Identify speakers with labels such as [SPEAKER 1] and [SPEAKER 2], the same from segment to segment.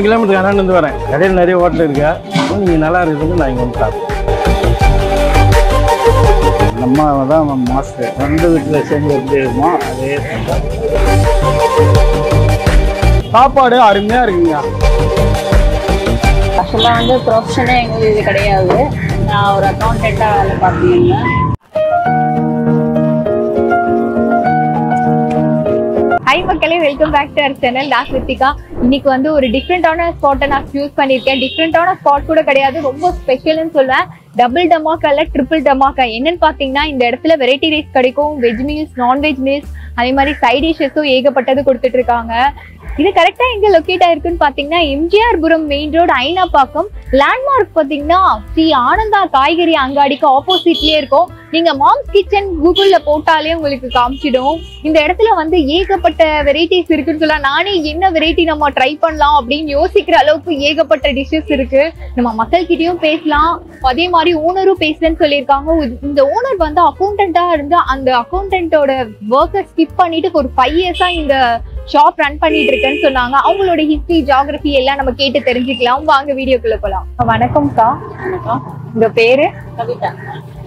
[SPEAKER 1] Kilometre அண்ணன் வரேன். கடையில் நிறைய ஹோட்டல் இருக்கா, நீங்கள் நல்லா இருக்குதுன்னு நான் இங்கே வந்து சாப்பிட்டேன்.
[SPEAKER 2] நம்ம தான் மாஸ்டர் ரெண்டு வீட்டில் செஞ்சு எப்படி இருக்குமோ அதே
[SPEAKER 3] சாப்பாடு அருமையாக இருக்குங்க.
[SPEAKER 4] ஆக்சுவலாக வந்து ப்ரொஃபஷனே எங்களுக்கு இது கிடையாது. நான் ஒரு அக்கௌண்டண்ட்டாக வேலை பார்த்துருந்தேன்.
[SPEAKER 5] ஹாய் மக்களே, welcome back to our channel. நான் கிருத்திகா. இன்னைக்கு வந்து ஒரு டிஃப்ரெண்டான ஸ்பாட்டை நான் சூஸ் பண்ணியிருக்கேன். டிஃப்ரெண்டான ஸ்பாட் கூட கிடையாது, ரொம்ப ஸ்பெஷல்னு சொல்லுவேன். டபுள் டமாக்கா இல்லை ட்ரிபிள் டமாக்கா. என்னன்னு பார்த்தீங்கன்னா, இந்த இடத்துல வெரைட்டி ரைஸ் கிடைக்கும். வெஜ் மீல்ஸ், நான்வெஜ் மீல்ஸ், அதே மாதிரி சைட் டிஷ்ஷஸும் ஏகப்பட்டது கொடுத்துட்டு இருக்காங்க. இது கரெக்டா எங்க லொக்கேட் ஆயிருக்குன்னு பாத்தீங்கன்னா, எம்ஜிஆர்புரம் மெயின் ரோடு, ஐனாப்பாக்கம். லேண்ட்மார்க் பாத்தீங்கன்னா ஸ்ரீ ஆனந்தா காய்கறி அங்காடிக்கு ஆப்போசிட்லயே இருக்கும். நீங்க மாம்ஸ் கிச்சன் கூகுள்ல போட்டாலே உங்களுக்கு காமிச்சிடும். இந்த இடத்துல வந்து ஏகப்பட்ட வெரைட்டிஸ் இருக்குன்னு சொல்லலாம். நானே என்ன வெரைட்டி நம்ம ட்ரை பண்ணலாம் அப்படின்னு யோசிக்கிற அளவுக்கு ஏகப்பட்ட டிஷ்ஷஸ் இருக்கு. நம்ம மக்கள் கிட்டயும் பேசலாம், அதே மாதிரி ஓனரும் பேசுறேன்னு சொல்லியிருக்காங்க. இந்த ஓனர் வந்து அக்கௌண்டண்டா இருந்து அந்த அக்கௌண்டன்டோட ஒர்க்கை ஸ்கிப் பண்ணிட்டு ஒரு 5 இயர்ஸா இந்த ஷாப் ரன் பண்ணிட்டு இருக்கேன்னு சொன்னாங்க. அவங்களோட ஹிஸ்டரி, ஜியோகிராஃபி எல்லாம் நம்ம கேட்டு தெரிஞ்சுக்கலாம். வாங்க வீடியோக்குள்ள போலாம். வணக்கம்க்கா.
[SPEAKER 4] வணக்கம்.
[SPEAKER 5] உங்க பேரு?
[SPEAKER 4] கவிதா.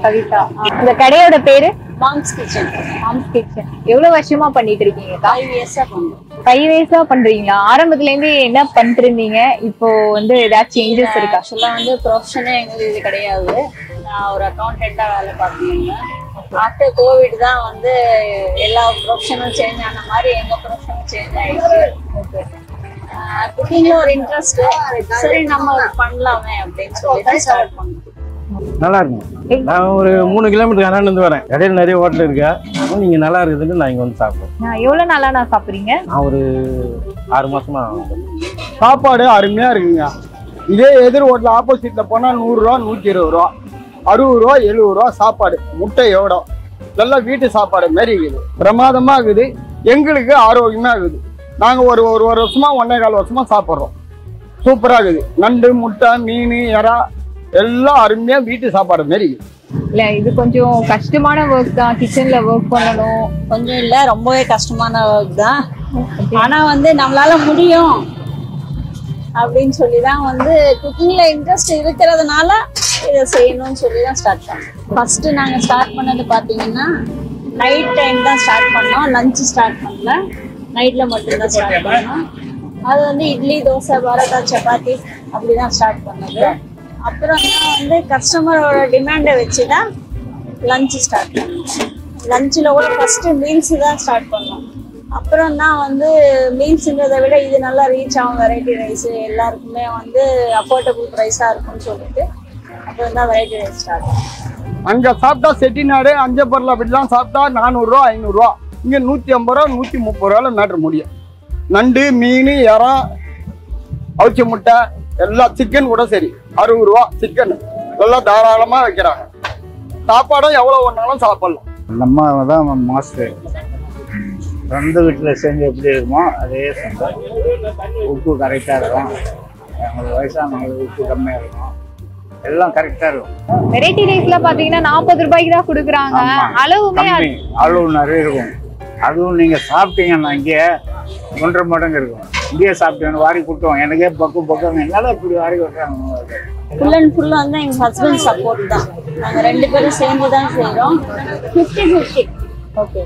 [SPEAKER 5] கவிதா. இந்த கடையோட பேரு
[SPEAKER 4] மாம்ஸ் கிச்சன்.
[SPEAKER 5] Moms kitchen. எவ்வளவு வருஷமா பண்ணிட்டு இருக்கீங்கக்கா?
[SPEAKER 4] 5 இயர்ஸாக பண்ணுறோம்.
[SPEAKER 5] 5 இயர்ஸா பண்றீங்களா? ஆரம்பத்துல இருந்து என்ன பண்ணிட்டு இருந்தீங்க? இப்போ வந்து ஏதாச்சும் சேஞ்சஸ் இருக்கா?
[SPEAKER 4] ஆக்சுவலாக வந்து ப்ரொஃபஷனே எங்களுக்கு இது கிடையாது. நான் ஒரு அக்கௌண்டண்ட்டாக வேலை பார்த்துருந்தேன். ஆஃப்டர் கோவிட் தான் வந்து எல்லா ப்ரொஃபஷனும் சேஞ்ச் ஆன மாதிரி எங்கள் ப்ரொஃபஷனும் சேஞ்ச் ஆகிடுச்சு. குக்கிங்ல ஒரு இன்ட்ரெஸ்ட், சரி நம்ம பண்ணலாமே அப்படின்னு சொல்லிட்டு ஸ்டார்ட் பண்ணோம்.
[SPEAKER 1] நல்லா இருக்கும். நான் ஒரு 3 கிலோமீட்டர் அண்ணன் வரேன். கடையில் நிறைய ஹோட்டல் இருக்கா, நீங்கள் நல்லா இருக்குதுன்னு நான் இங்கே வந்து சாப்பிட்டேன்.
[SPEAKER 5] எவ்வளவு நாளா நான் சாப்பிடுறீங்க?
[SPEAKER 1] நான் ஒரு 6 மாசமா.
[SPEAKER 3] சாப்பாடு அருமையாக இருக்குங்க. இதே எதிர் ஹோட்டல் ஆப்போசிட்டில் போனால் 100 ரூபா, 120 ரூபா, 60 ரூபா, 70 ரூபா சாப்பாடு. முட்டை எவ்வளோ நல்லா வீட்டு சாப்பாடு மாரி இருக்குது. பிரமாதமாக இருக்குது. எங்களுக்கு ஆரோக்கியமாக இருக்குது. நாங்கள் ஒரு வருஷமா 1.25 வருஷமா சாப்பிட்றோம். சூப்பராக இருக்குது. நண்டு, முட்டை, மீன், இறா எல்லாம் அருமையாக வீட்டு சாப்பாடு மாரி இருக்குது.
[SPEAKER 5] இல்ல, இது கொஞ்சம் கஷ்டமான ஒர்க் தான். கிச்சன்ல ஒர்க் பண்ணணும்.
[SPEAKER 4] கொஞ்சம் இல்லை, ரொம்பவே கஷ்டமான ஒர்க் தான். ஆனால் வந்து நம்மளால முடியும் அப்படின்னு சொல்லி தான் வந்து குக்கிங்ல இன்ட்ரெஸ்ட் இருக்கிறதுனால இதை செய்யணும்னு சொல்லி தான் ஸ்டார்ட் பண்ணோம். ஃபர்ஸ்ட் நாங்கள் ஸ்டார்ட் பண்ணது பார்த்தீங்கன்னா நைட் டைம் தான் ஸ்டார்ட் பண்ணோம். லஞ்சு ஸ்டார்ட் பண்ணல, நைட்ல மட்டும்தான் ஸ்டார்ட் பண்ணோம். அது வந்து இட்லி, தோசை, பரோட்டா, சப்பாத்தி அப்படிதான் ஸ்டார்ட் பண்ணது. அப்புறம் தான் வந்து கஸ்டமரோட டிமாண்டை வச்சு தான் லஞ்சு ஸ்டார்ட் பண்ணோம். லஞ்சில் கூட ஃபர்ஸ்ட் மீல்ஸ் தான் ஸ்டார்ட் பண்ணோம். அப்புறம் தான் வந்து மீல்ஸுன்றதை விட இது நல்லா ரீச் ஆகும், வெரைட்டி ரைஸ் எல்லாருக்குமே வந்து அஃபோர்டபுள் ப்ரைஸாக இருக்கும்னு சொல்லிட்டு அப்புறம் தான் வெரைட்டி ரைஸ் ஸ்டார்ட் பண்ணோம்.
[SPEAKER 3] அங்கே சாப்பிட்டா செட்டிநாடு, அஞ்சப்பொருள் அப்படிலாம் சாப்பிட்டா 400 ரூபா, 500 ரூபா. இங்கே 150 ரூபா, 130 ரூபாவில் மேட்ரு முடியும். நண்டு, மீன், இறா, அவிச்ச முட்டை எல்லாம், சிக்கன் கூட சரி 60 ரூபா. சிக்கன் எல்லாம் தாராளமாக வைக்கிறாங்க. சாப்பாடும் எவ்வளோ ஒன்றாலும் சாப்பிடலாம்.
[SPEAKER 2] நம்ம தான் மாஸ்டர் ரெண்டு வீட்டில் செஞ்சு எப்படி இருக்குமோ அதே செஞ்சோம். உப்பு கரெக்டாக இருக்கும். எங்களுக்கு வயசானவங்களுக்கு உப்பு கம்மியாக இருக்கும். எல்லாம் கரெக்டாக இருக்கும்.
[SPEAKER 5] வெரைட்டி ரைஸ்ல பாத்தீங்கன்னா 40 ரூபாய்க்கு தான் கொடுக்குறாங்க. அளவுமே
[SPEAKER 2] அளவு நிறைய இருக்கும். அதுவும் நீங்கள் சாப்பிட்டீங்கன்னா இங்கே 1.5 மடங்கு இருக்கும். இங்கேயே சாப்பிட்டீங்கன்னு வாரி கொடுத்தோம். எனக்கே பக்கம் என்னால் இப்படி வாரி கொடுக்குறாங்க.
[SPEAKER 4] ஃபுல் அண்ட் ஃபுல் வந்து எங்கள் ஹஸ்பண்ட் சப்போர்ட் தான். நாங்கள் 2 பேரும் சேர்ந்து தான் செய்கிறோம். 50-50. ஓகே,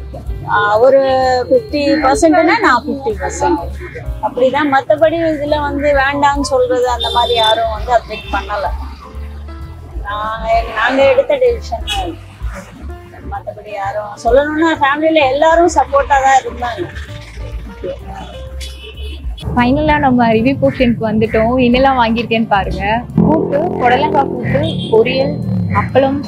[SPEAKER 4] ஒரு 50%னா நான் 50% அப்படிதான். மற்றபடி இதில் வந்து வேண்டாம்னு சொல்றது அந்த மாதிரி யாரும் வந்து அப்டேட் பண்ணலை. நாங்கள் எடுத்த டெசிஷன் தான். மற்றபடி யாரும் சொல்லணும்னா ஃபேமிலியில எல்லாரும் சப்போர்ட்டாக தான் இருந்தாங்க.
[SPEAKER 5] ஃபைனலா நம்ம ரிவ்யூ போர்ஷனுக்கு வந்துட்டோம். என்னெல்லாம் வாங்கியிருக்கேன்னு பாருங்க. கூட்டு, புடலங்காய் கூட்டு, பொரியல், அப்பளம்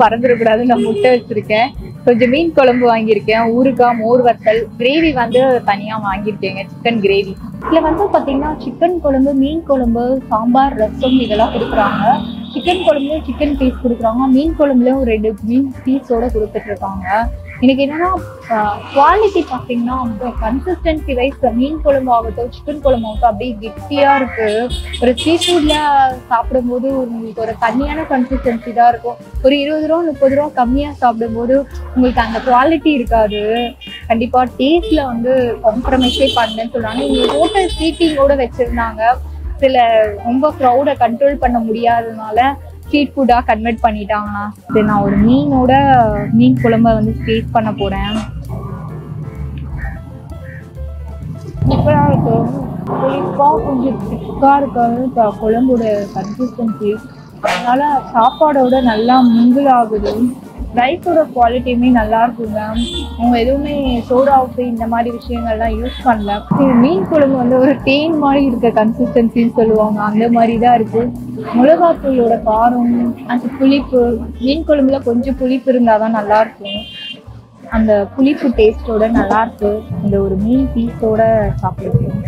[SPEAKER 5] பறந்துடக்கூடாது, நான் முட்டை வச்சிருக்கேன். கொஞ்சம் மீன் குழம்பு வாங்கியிருக்கேன், ஊறுகாய், மோர் வத்தல், கிரேவி வந்து தனியாக வாங்கியிருக்கேங்க, சிக்கன் கிரேவி. இதில் வந்து பார்த்தீங்கன்னா சிக்கன் குழம்பு, மீன் குழம்பு, சாம்பார், ரசம் இதெல்லாம் கொடுக்குறாங்க. சிக்கன் குழம்புல சிக்கன் பீஸ் கொடுக்குறாங்க, மீன் குழம்புல ஒரு 2 மீன் பீஸோட கொடுத்துட்டு இருக்காங்க. எனக்கு என்னன்னா குவாலிட்டி பார்த்தீங்கன்னா கன்சிஸ்டன்சி வைஸ் மீன் குழம்பு ஆகட்டும், சிக்கன் குழம்பு ஆகட்டும் அப்படியே கெட்டியா இருக்கு. ஒரு சீ ஃபுட்ல சாப்பிடும்போது உங்களுக்கு ஒரு தனியான கன்சிஸ்டன்சி தான் இருக்கும். ஒரு 20 ரூபா 30 ரூபா கம்மியா சாப்பிடும்போது உங்களுக்கு அந்த குவாலிட்டி இருக்காது. கண்டிப்பா டேஸ்ட்ல வந்து காம்ப்ரமைஸே பண்ணேன்னு சொல்றாங்க. இங்க ஹோட்டல் சீட்டிங்கோட வச்சிருந்தாங்க. சில ரொம்ப க்ரௌடை கண்ட்ரோல் பண்ண முடியாததுனால ஸ்ட்ரீட் ஃபுட்டா கன்வெர்ட் பண்ணிட்டாங்கண்ணா. சரி, நான் ஒரு மீன் குழம்ப வந்து டேஸ்ட் பண்ண போறேன். சூப்பரா இருக்கும். புளிப்பா கொஞ்சம் திக்கா இருக்காது குழம்போட கன்சிஸ்டன்சி. அதனால சாப்பாடோட நல்லா மிங்கிள் ஆகுது. ரைஸோட குவாலிட்டியுமே நல்லா இருக்குங்க. அவங்க எதுவுமே சோடா உப்பு இந்த மாதிரி விஷயங்கள்லாம் யூஸ் பண்ணல. மீன் குழம்பு வந்து ஒரு தேன் மாதிரி இருக்க கன்சிஸ்டன்சின்னு சொல்லுவாங்க, அந்த மாதிரி தான் இருக்கு. மிளகாத்தூளோட காரம், அந்த புளிப்பு, மீன் குழம்புல கொஞ்சம் புளிப்பு இருந்தாதான் நல்லா இருக்கும். அந்த புளிப்பு டேஸ்டோட நல்லா இருக்கு. இந்த ஒரு மீன் பீஸோட சாப்பிடுறேன்.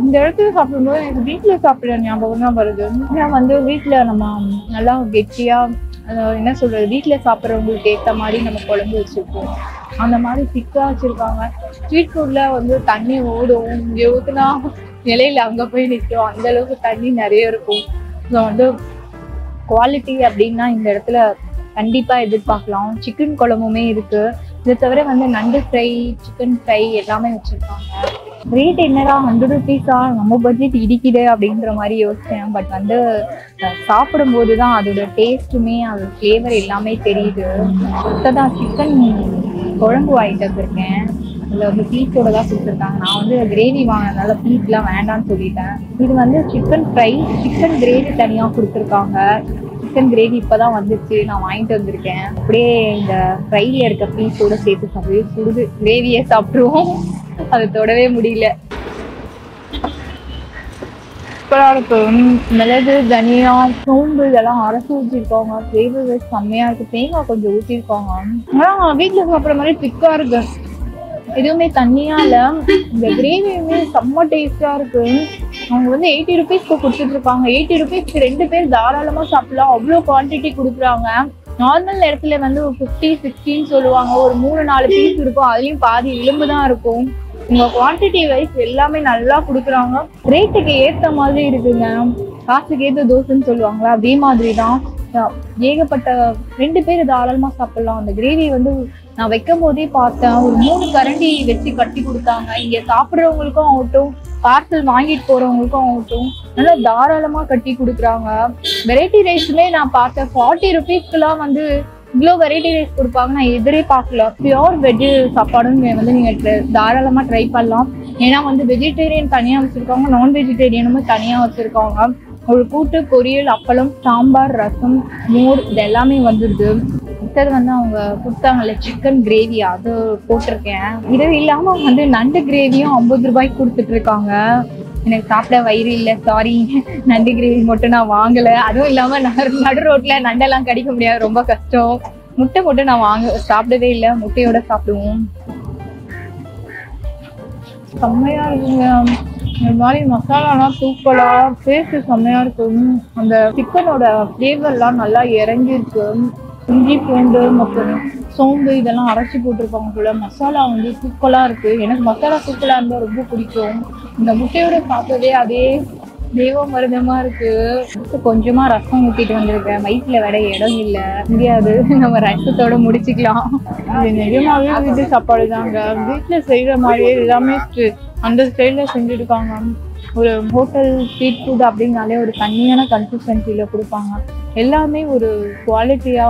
[SPEAKER 5] இந்த இடத்துல சாப்பிடும்போது எனக்கு வீட்டில் சாப்பிட்ற ஞாபகம் தான் வருது. ஏன்னா வந்து வீட்டில் நம்ம நல்லா கெட்டியா என்ன சொல்றது, வீட்டில் சாப்பிட்றவங்களுக்கு ஏற்ற மாதிரி நம்ம குழம்பு வச்சிருப்போம். அந்த மாதிரி திக்கா வச்சிருக்காங்க. ஸ்ட்ரீட் ஃபுட்ல வந்து தண்ணி ஓடும், இங்கே ஊத்துனா இலையில அங்கே போய் நிற்கும், அந்த அளவுக்கு தண்ணி நிறைய இருக்கும். ஸோ வந்து குவாலிட்டி அப்படின்னா இந்த இடத்துல கண்டிப்பா எதிர்பார்க்கலாம். சிக்கன் குழம்புமே இருக்கு. இதை தவிர வந்து நண்டு ஃப்ரை, சிக்கன் ஃப்ரை எல்லாமே வச்சிருக்காங்க. ரேட் என்னடா 100 rupees நம்ம பட்ஜெட் இடிக்குது அப்படின்ற மாதிரி யோசிச்சேன். பட் வந்து சாப்பிடும்போது தான் அதோட டேஸ்ட்டுமே அதோட ஃப்ளேவர் எல்லாமே தெரியுது. தான் சிக்கன் குழம்பு வாங்கிட்டு வந்திருக்கேன். அதில் வந்து பீஸோட தான் கொடுத்துருக்காங்க. நான் வந்து கிரேவி வாங்கினதுனால பீஸ்லாம் வேண்டாம்னு சொல்லிட்டேன். இது வந்து சிக்கன் ஃப்ரை, சிக்கன் கிரேவி தனியாக கொடுத்துருக்காங்க. சிக்கன் கிரேவி இப்போதான் வந்துச்சு, நான் வாங்கிட்டு வந்திருக்கேன். அப்படியே இந்த ஃப்ரைல இருக்க பீஸோட சேர்த்து சாப்பிடுவே சுடுது. கிரேவியே சாப்பிடுவோம், அதை தொடவே முடியல. சூப்பராக இருக்கும். மிளகு, தனியா, சோம்பு இதெல்லாம் அரைச்சி ஊற்றிருக்காங்க. ஃப்ளேவர் செம்மையா இருக்கு. தேங்காய் கொஞ்சம் ஊற்றிருக்காங்க. ஆனால் வீட்டில் சாப்பிட்ற மாதிரி திக்கா இருக்கு, எதுவுமே தண்ணியா இல்லை. இந்த கிரேவியுமே செம்ம டேஸ்டா இருக்கு. அவங்க வந்து 80 rupees கொடுத்துட்டு இருக்காங்க. 80 rupees 2 பேர் தாராளமா சாப்பிடலாம், அவ்வளோ குவான்டிட்டி கொடுக்குறாங்க. நார்மல் இடத்துல வந்து ஒரு 50-60 சொல்லுவாங்க. ஒரு 3-4 பீஸ் இருக்கும், அதுலயும் பாதி எலும்பு தான் இருக்கும். உங்க குவான்டிட்டி வைஸ் எல்லாமே நல்லா கொடுக்குறாங்க. ரேட்டுக்கு ஏற்ற மாதிரி இருக்குங்க. காசுக்கு ஏற்ற தோசைன்னு சொல்லுவாங்களா, அதே மாதிரி தான். ஏகப்பட்ட 2 பேர் தாராளமா சாப்பிடலாம். அந்த கிரேவி வந்து நான் வைக்கும் போதே பார்த்தேன், ஒரு 3 கரண்டி வச்சு கட்டி கொடுத்தாங்க. இங்க சாப்பிட்றவங்களுக்கும் ஆகட்டும், பார்சல் வாங்கிட்டு போறவங்களுக்கும் ஆகட்டும், நல்லா தாராளமா கட்டி கொடுக்குறாங்க. வெரைட்டி ரைஸுமே நான் பார்த்தேன். 40 rupeesக்குலாம் வந்து இவ்வளோ வெரைட்டி ரைஸ் கொடுப்பாங்க நான் எதிரே பார்க்கல. பியோர் வெஜ் சாப்பாடுன்னு வந்து நீங்க தாராளமா ட்ரை பண்ணலாம். ஏன்னா வந்து வெஜிடேரியன் தனியா வச்சிருக்காங்க, நான் வெஜிடேரியனும் தனியா வச்சிருக்காங்க. ஒரு கூட்டு, பொரியல், அப்பளம், சாம்பார், ரசம், மோர் இது எல்லாமே வந்துடுது. அடுத்தது வந்து அவங்க கொடுத்தாங்கல்ல சிக்கன் கிரேவி, அது போட்டிருக்கேன். இது இல்லாம வந்து நண்டு கிரேவியும் 50 ரூபாய்க்கு கொடுத்துட்டு இருக்காங்க. எனக்கு சாப்பிட வயிறு இல்லை, சாரி. நண்டு கிரேவி மட்டும் நான் வாங்கலை. அதுவும் இல்லாம நடு ரோட்ல நண்டெல்லாம் கடிக்க முடியாது, ரொம்ப கஷ்டம். முட்டை மட்டும் நான் சாப்பிடவே இல்லை, முட்டையோட சாப்பிடுவோம். செம்மையா இருக்குங்க. இந்த மாதிரி மசாலாலாம் தூக்கலா, டேஸ்ட் செம்மையா இருக்கும். அந்த சிக்கனோட ஃப்ளேவர்லாம் நல்லா இறங்கிருக்கு. இஞ்சி, பூண்டு மற்றும் சோம்பு இதெல்லாம் அரைச்சி போட்டிருப்பாங்க போல. மசாலா வந்து தூக்கலா இருக்கு. எனக்கு மசாலா தூக்கலா இருந்தா ரொம்ப பிடிக்கும். இந்த முட்டையோட சாப்பிட்டதே அதே தெய்வ மருந்தமா இருக்கு. கொஞ்சமா ரசம் ஊத்திட்டு வந்திருக்கேன். வயிற்றுல வேற இடம் இல்லை, முடியாது. நம்ம ரசத்தோட முடிச்சுக்கலாம். இது நிஜமாவே வீட்டு சாப்பாடு தாங்க. வீட்டுல செய்யற மாதிரியே எல்லாமே அந்த ஸ்டைல்ல செஞ்சுருக்காங்க. ஒரு ஹோட்டல் ஸ்ட்ரீட் ஃபுட் அப்படின்னாலே ஒரு தனியான கன்சிஸ்டன்சில கொடுப்பாங்க. எல்லாமே ஒரு குவாலிட்டியா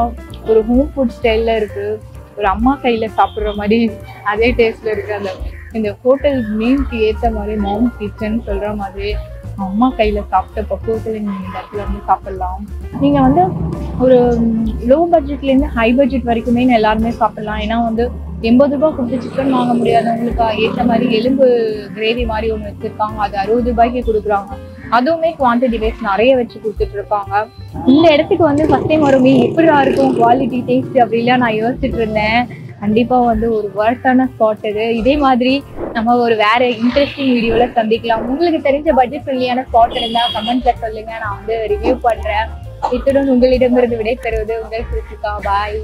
[SPEAKER 5] ஒரு ஹோம் ஃபுட் ஸ்டைல்ல இருக்கு. ஒரு அம்மா கையில சாப்பிட்ற மாதிரி அதே டேஸ்ட்ல இருக்கு. அந்த இந்த ஹோட்டல் மீனுக்கு ஏற்ற மாதிரி மாம் கிச்சன் சொல்ற மாதிரி அம்மா கையில சாப்பிட்ட பக்குவத்தில் நீங்க இந்த இடத்துல வந்து சாப்பிடலாம். நீங்க வந்து ஒரு லோ பட்ஜெட்ல இருந்து ஹை பட்ஜெட் வரைக்குமே எல்லாருமே சாப்பிடலாம். ஏன்னா வந்து 80 ரூபாய் கொடுத்து சிக்கன் வாங்க முடியாதவங்களுக்கு ஏற்ற மாதிரி எலும்பு கிரேவி மாதிரி ஒன்று வச்சிருக்காங்க. அது 60 ரூபாய்க்கு கொடுக்குறாங்க. அதுவுமே குவான்டிட்டி வைஸ் நிறைய வச்சு கொடுத்துட்டு இருக்காங்க. இந்த இடத்துக்கு வந்து ஃபர்ஸ்ட் டைம் வருமே எப்படிதான் இருக்கும் குவாலிட்டி டேஸ்ட் அப்படிலாம் நான் யோசிச்சுட்டு இருந்தேன். கண்டிப்பா வந்து ஒரு வர்த்தான ஸ்பாட் இது. இதே மாதிரி நம்ம ஒரு வேற இன்ட்ரெஸ்டிங் வீடியோல சந்திக்கலாம். உங்களுக்கு தெரிஞ்ச பட்ஜெட் ஃப்ரெண்ட்லியான ஸ்பாட் இருந்தா கமெண்ட்ல சொல்லுங்க, நான் வந்து ரிவ்யூ பண்றேன். இத்துடன் உங்களிடமிருந்து விடைபெறுவது உங்கள் கிருத்திகா. பாய்.